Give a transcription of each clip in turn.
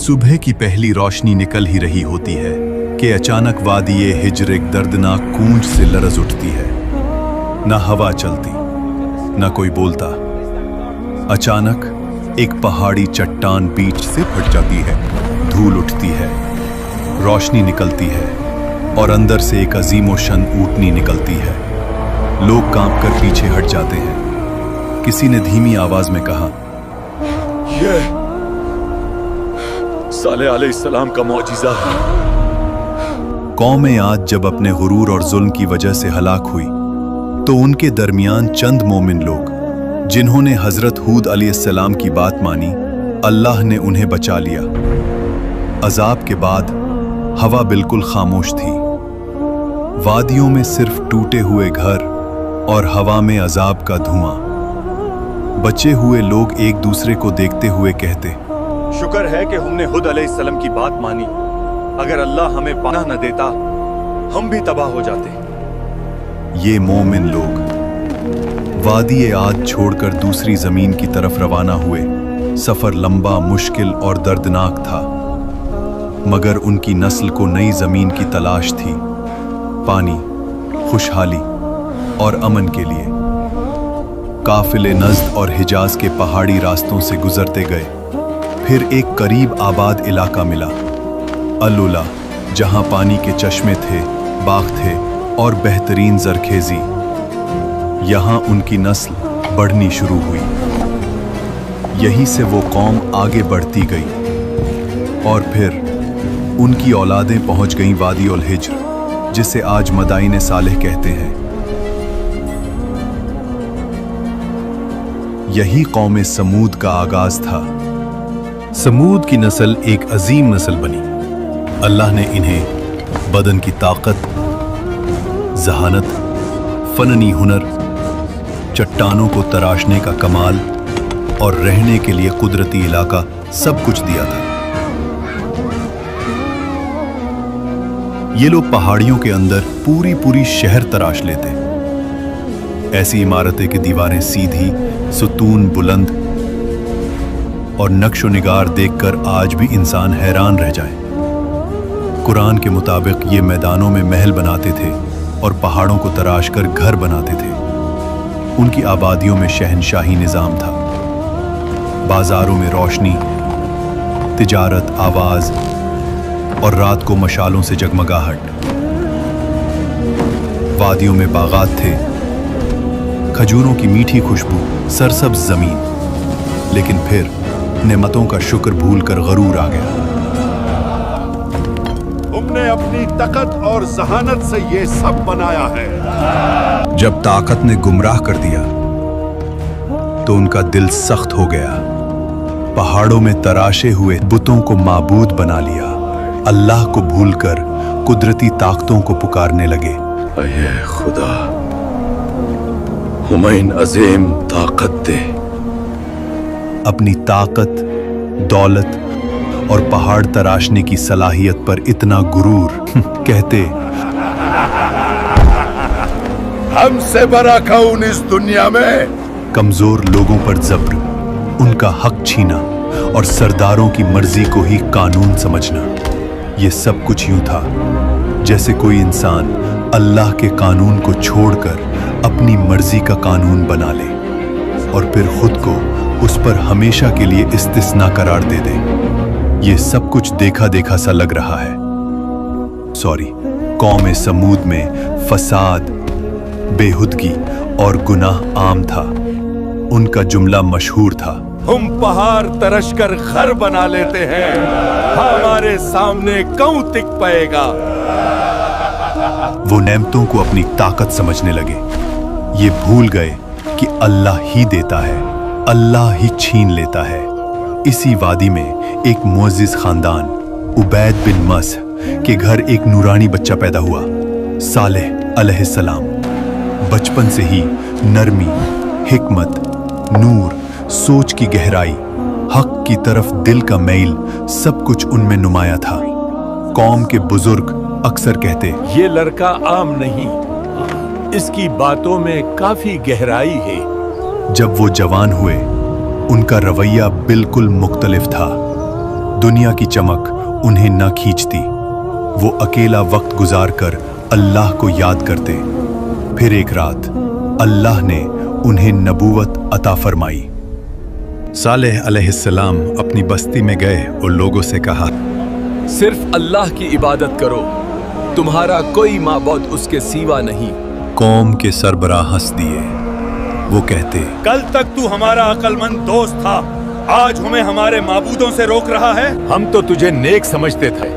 सुबह की पहली रोशनी निकल ही रही होती है कि अचानक वादी हिज्र एक दर्दनाक गूंज से लरज उठती है। न हवा चलती, न कोई बोलता। अचानक एक पहाड़ी चट्टान बीच से फट जाती है, धूल उठती है, रोशनी निकलती है और अंदर से एक अजीमोशन ऊँटनी निकलती है। लोग कांप कर पीछे हट जाते हैं। किसी ने धीमी आवाज में कहा, ये सालेह अलैहिस्सलाम का मौजिज़ा है। कौमें आज जब अपने गुरूर और जुल्म की वजह से हलाक हुई तो उनके दरमियान चंद मोमिन लोग जिन्होंने हजरत हूद अलैहिस्सलाम की बात मानी, अल्लाह ने उन्हें बचा लिया। अजाब के बाद हवा बिल्कुल खामोश थी। वादियों में सिर्फ टूटे हुए घर और हवा में अजाब का धुआं। बचे हुए लोग एक दूसरे को देखते हुए कहते, शुक्र है कि हमने हुद अलैहिस्सलाम की बात मानी। अगर अल्लाह हमें पनाह न देता, हम भी तबाह हो जाते। ये मोमिन लोग वादी आद छोड़कर दूसरी जमीन की तरफ रवाना हुए। सफर लंबा, मुश्किल और दर्दनाक था, मगर उनकी नस्ल को नई जमीन की तलाश थी, पानी, खुशहाली और अमन के लिए। काफिले नज़्द और हिजाज के पहाड़ी रास्तों से गुजरते गए। फिर एक करीब आबाद इलाका मिला, अल-उला, जहां पानी के चश्मे थे, बाग थे और बेहतरीन जरखेजी। यहां उनकी नस्ल बढ़नी शुरू हुई। यहीं से वो कौम आगे बढ़ती गई और फिर उनकी औलादें पहुंच गईं वादी उल हिज्र, जिसे आज मदाइन सालेह कहते हैं। यही कौम समूद का आगाज था। समूद की नस्ल एक अजीम नस्ल बनी। अल्लाह ने इन्हें बदन की ताकत, जहानत, फननी हुनर, चट्टानों को तराशने का कमाल और रहने के लिए कुदरती इलाका सब कुछ दिया था। ये लोग पहाड़ियों के अंदर पूरी शहर तराश लेते। ऐसी इमारतें की दीवारें सीधी, सुतून बुलंद और नक्शो निगार देखकर आज भी इंसान हैरान रह जाए। कुरान के मुताबिक ये मैदानों में महल बनाते थे और पहाड़ों को तराश कर घर बनाते थे। उनकी आबादियों में शहनशाही निजाम था। बाजारों में रोशनी, तिजारत, आवाज और रात को मशालों से जगमगाहट। वादियों में बागात थे, खजूरों की मीठी खुशबू, सरसब्ज जमीन। लेकिन फिर नेमतों का शुक्र भूलकर गरूर आ गया। तुमने अपनी ताकत और जहानत से ये सब बनाया है। जब ताकत ने गुमराह कर दिया तो उनका दिल सख्त हो गया। पहाड़ों में तराशे हुए बुतों को माबूद बना लिया। अल्लाह को भूलकर कुदरती ताकतों को पुकारने लगे। अये खुदा, हमें अजीम ताकत दे। अपनी ताकत, दौलत और पहाड़ तराशने की सलाहियत पर इतना गुरूर कहते, हमसे बड़ा कौन इस दुनिया में। कमजोर लोगों पर जब्र, उनका हक छीना और सरदारों की मर्जी को ही कानून समझना। ये सब कुछ यूं था जैसे कोई इंसान अल्लाह के कानून को छोड़कर अपनी मर्जी का कानून बना ले और फिर खुद को उस पर हमेशा के लिए इस्तिस्ना करार दे दे। ये सब कुछ देखा देखा सा लग रहा है। कौम समूद में फसाद, बेहुदगी और गुनाह आम था। उनका जुमला मशहूर था, हम पहाड़ तरश कर घर बना लेते हैं, हमारे सामने कौन टिक पाएगा। वो नेमतों को अपनी ताकत समझने लगे। ये भूल गए कि अल्लाह ही देता है, अल्लाह ही छीन लेता है। इसी वादी में एक मुअज्जिज खानदान, उबैद बिन मस के घर एक नूरानी बच्चा पैदा हुआ, सालेह अलैहिस्सलाम। बचपन से ही नरमी, हिकमत, नूर, सोच की गहराई, हक की तरफ दिल का मैल सब कुछ उनमें नुमाया था। कौम के बुजुर्ग अक्सर कहते, ये लड़का आम नहीं, इसकी बातों में काफी गहराई है। जब वो जवान हुए उनका रवैया बिल्कुल मुख्तलिफ था। दुनिया की चमक उन्हें न खींचती। वो अकेला वक्त गुजार कर अल्लाह को याद करते। फिर एक रात अल्लाह ने उन्हें नबूवत अता फरमाई। सालेह अलैहिस्सलाम अपनी बस्ती में गए और लोगों से कहा, सिर्फ अल्लाह की इबादत करो, तुम्हारा कोई माबूद उसके सिवा नहीं। कौम के सरबराह हंस दिए। वो कहते, कल तक तू हमारा अक्लमंद दोस्त था, आज हमें हमारे माबूदों से रोक रहा है। हम तो तुझे नेक समझते थे,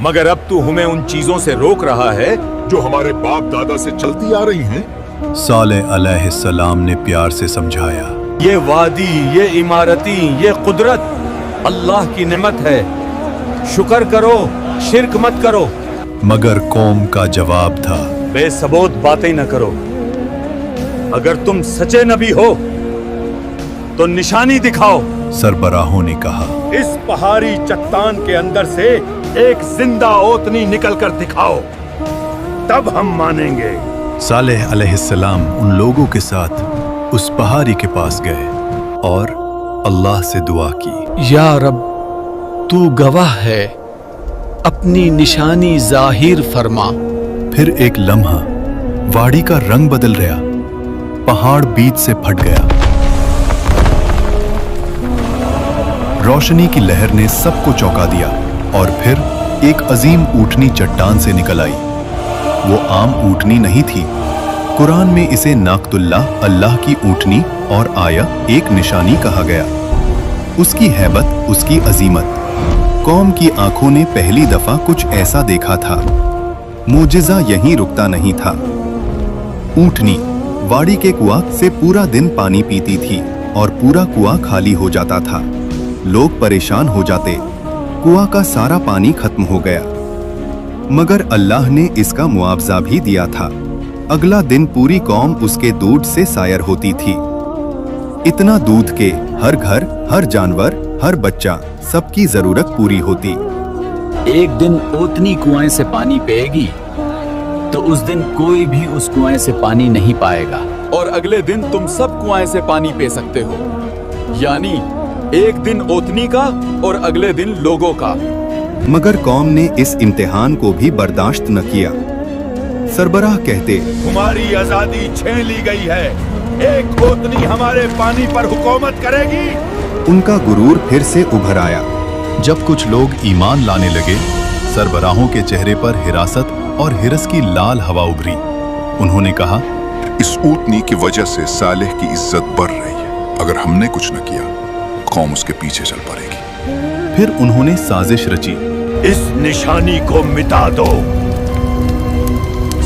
मगर अब तू हमें उन चीजों से रोक रहा है जो हमारे बाप दादा से चलती आ रही हैं। सालेह अलैहिस्सलाम ने प्यार से समझाया, ये वादी, ये इमारती, ये कुदरत अल्लाह की नेमत है, शुक्र करो, शिर्क मत करो। मगर कौम का जवाब था, बेसबूत बातें न करो। अगर तुम सच्चे नबी हो तो निशानी दिखाओ। सरबराहों ने कहा, इस पहाड़ी चट्टान के अंदर से एक जिंदा ओतनी निकल कर दिखाओ, तब हम मानेंगे। सालेह अलैहिस्सलाम उन लोगों के साथ उस पहाड़ी के पास गए और अल्लाह से दुआ की, या रब, तू गवाह है, अपनी निशानी जाहिर फरमा। फिर एक लम्हा वाड़ी का रंग बदल गया, पहाड़ बीच से फट गया। रोशनी की लहर ने सबको चौंका दिया और फिर एक अजीम ऊँटनी चट्टान से निकल आई। वो आम ऊँटनी नहीं थी, कुरान में इसे नाकतुल्लाह, अल्लाह की ऊँटनी, और आया एक निशानी कहा गया। उसकी हैबत, उसकी अजीमत, कौम की आंखों ने पहली दफा कुछ ऐसा देखा था। मोजिज़ा यहीं रुकता नहीं था। ऊँटनी वाड़ी के कुआं से पूरा दिन पानी पीती थी और पूरा कुआं खाली हो जाता था। लोग परेशान हो जाते, कुआं का सारा पानी खत्म हो गया। मगर अल्लाह ने इसका मुआवजा भी दिया था। अगला दिन पूरी कौम उसके दूध से सायर होती थी। इतना दूध के हर घर, हर जानवर, हर बच्चा, सबकी जरूरत पूरी होती। एक दिन ओतनी कुएं से पानी पिएगी तो उस दिन कोई भी उस कुएं से पानी नहीं पाएगा। और अगले दिन तुम सब कुआं से पानी पी सकते हो, यानी एक दिन ओतनी का और अगले दिन लोगों का। मगर कौम ने इस इम्तिहान को भी बर्दाश्त न किया। सरबराह कहते, तुम्हारी आजादी छीन ली गई है, एक ओतनी हमारे पानी पर हुकूमत करेगी। उनका गुरूर फिर से उभर आया। जब कुछ लोग ईमान लाने लगे, सरबराहों के चेहरे पर हिरासत और हिरस की लाल हवा उभरी। उन्होंने कहा, इस ऊँटनी की वजह से सालेह की इज्जत बढ़ रही है। अगर हमने कुछ न किया, कौम उसके पीछे चल पड़ेगी। फिर उन्होंने साजिश रची, इस निशानी को मिटा दो,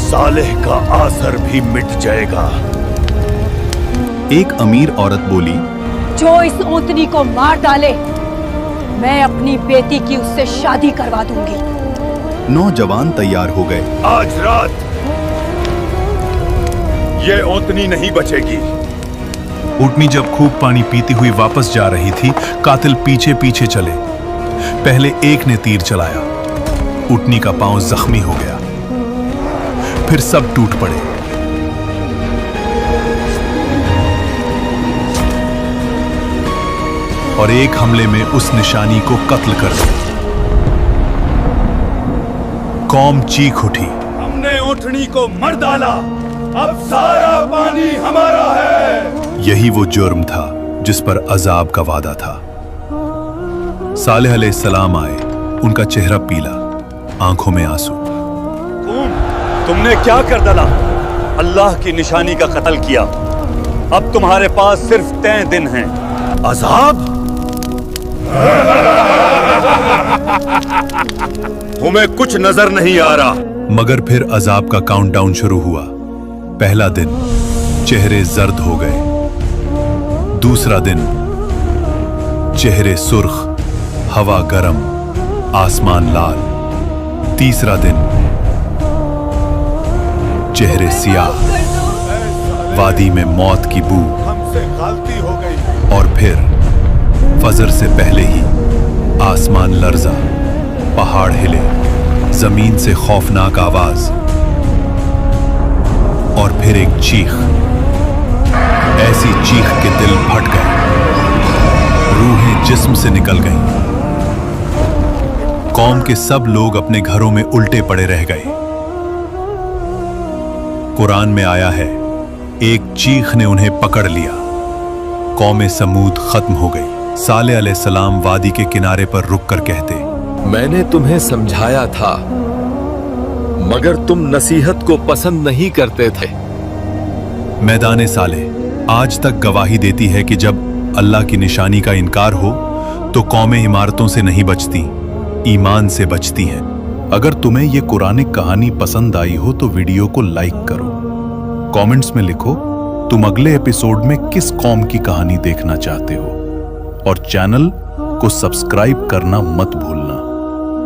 सालेह का आसर भी मिट जाएगा। एक अमीर औरत बोली, जो इस ऊँटनी को मार डाले, मैं अपनी बेटी की उससे शादी करवा दूंगी। नौजवान तैयार हो गए। आज रात ये ओतनी नहीं बचेगी। ऊँटनी जब खूब पानी पीती हुई वापस जा रही थी, कातिल पीछे पीछे चले। पहले एक ने तीर चलाया, ऊँटनी का पांव जख्मी हो गया। फिर सब टूट पड़े। और एक हमले में उस निशानी को कत्ल कर दिया। कौम चीख उठी, हमने ऊँटनी को मर डाला, अब सारा पानी हमारा है। यही वो जुर्म था जिस पर अजाब का वादा था। सालेह अलैहिस्सलाम आए, उनका चेहरा पीला, आंखों में आंसू। तुमने क्या कर डाला? अल्लाह की निशानी का कत्ल किया। अब तुम्हारे पास सिर्फ 3 दिन हैं। अजाब? तुम्हें कुछ नजर नहीं आ रहा। मगर फिर अजाब का काउंटडाउन शुरू हुआ। पहला दिन, चेहरे जर्द हो गए। दूसरा दिन, चेहरे सुर्ख, हवा गरम, आसमान लाल। तीसरा दिन, चेहरे सियाह, वादी में मौत की बू। हमसे गलती हो गई। और फिर फजर से पहले ही आसमान लर्जा, पहाड़ हिले, जमीन से खौफनाक आवाज, और फिर एक चीख। ऐसी चीख के दिल फट गए, रूहें जिस्म से निकल गईं। कौम के सब लोग अपने घरों में उल्टे पड़े रह गए। कुरान में आया है, एक चीख ने उन्हें पकड़ लिया। कौम समूद खत्म हो गई। सालेह अलैहिस्सलाम वादी के किनारे पर रुककर कहते, मैंने तुम्हें समझाया था मगर तुम नसीहत को पसंद नहीं करते थे। मैदान सालेह आज तक गवाही देती है कि जब अल्लाह की निशानी का इनकार हो तो कौमें इमारतों से नहीं बचती, ईमान से बचती हैं। अगर तुम्हें यह कुरानिक कहानी पसंद आई हो तो वीडियो को लाइक करो, कमेंट्स में लिखो तुम अगले एपिसोड में किस कौम की कहानी देखना चाहते हो और चैनल को सब्सक्राइब करना मत भूलना।